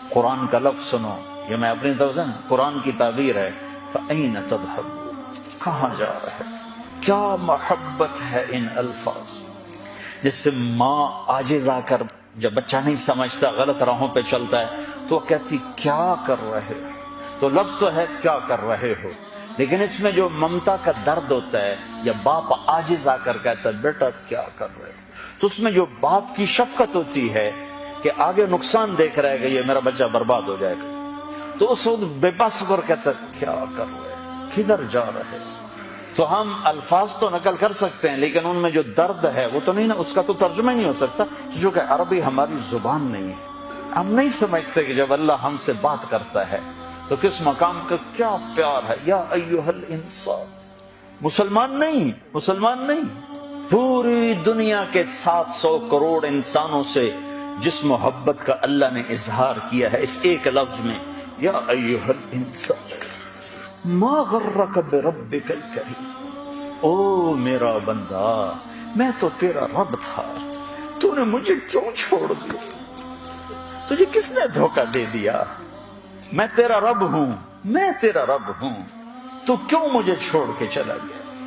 قرآن کا لفظ سنو، یہ میں اپنی طرف سے قرآن کی تعبیر ہے، فَأَيْنَ تَذْهَبُونَ، کہاں جا رہے؟ کیا محبت ہے ان الفاظ، جس سے ماں عاجز آ کر جب بچہ نہیں سمجھتا غلط راہوں پہ چلتا ہے تو وہ کہتی کیا کر رہے ہو، تو لفظ تو ہے کیا کر رہے ہو، لیکن اس میں جو ممتا کا درد ہوتا ہے، یا باپ عاجز آ کر کہتا ہے بیٹا کیا کر رہے ہو، تو اس میں جو باپ کی شفقت ہوتی ہے کہ آگے نقصان دیکھ رہے گا یہ میرا بچہ برباد ہو جائے گا، تو اس وقت بے بس کر کہتا کیا کر رہے ہیں، کدھر جا رہے ہیں۔ تو ہم الفاظ تو نقل کر سکتے ہیں لیکن ان میں جو درد ہے وہ تو نہیں نا، اس کا تو ترجمہ نہیں ہو سکتا، جو کہ عربی ہماری زبان نہیں ہے، ہم نہیں سمجھتے کہ جب اللہ ہم سے بات کرتا ہے تو کس مقام کا کیا پیار ہے۔ یا ایھا الانسان، مسلمان نہیں، پوری دنیا کے 700 کروڑ انسانوں سے جس محبت کا اللہ نے اظہار کیا ہے اس ایک لفظ میں، یا ایھا الانسان ما غرک بربک الکریم، او میرا بندہ میں تو تیرا رب تھا، تو نے مجھے کیوں چھوڑ دیا، تجھے کس نے دھوکہ دے دیا، میں تیرا رب ہوں، تو کیوں مجھے چھوڑ کے چلا گیا۔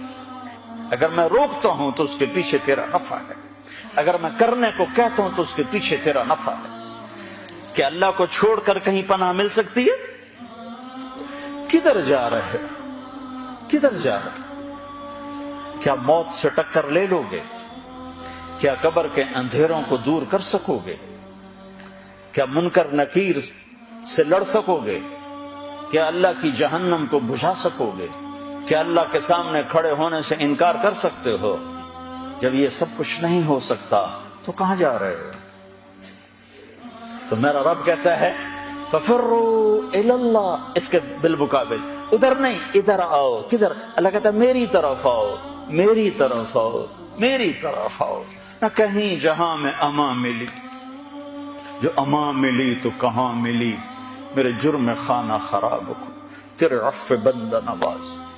اگر میں روکتا ہوں تو اس کے پیچھے تیرا نفع ہے، اگر میں کرنے کو کہتا ہوں تو اس کے پیچھے تیرا نفع ہے۔ کہ اللہ کو چھوڑ کر کہیں پناہ مل سکتی ہے؟ کدھر جا رہے، کیا موت سے ٹکر لے لو گے؟ کیا قبر کے اندھیروں کو دور کر سکو گے؟ کیا منکر نکیر سے لڑ سکو گے؟ کیا اللہ کی جہنم کو بجھا سکو گے؟ کیا اللہ کے سامنے کھڑے ہونے سے انکار کر سکتے ہو؟ جب یہ سب کچھ نہیں ہو سکتا تو کہاں جا رہے ہو؟ تو میرا رب کہتا ہے فَفِرُّوا إِلَى اللَّهِ، اس کے بالمقابل ادھر نہیں ادھر آؤ۔ کدھر؟ اللہ کہتا ہے میری طرف آؤ، نہ کہیں جہاں میں امان ملی، جو امان ملی تو کہاں ملی، میرے جرم خانہ خراب کو تیرے عفو بندہ نواز۔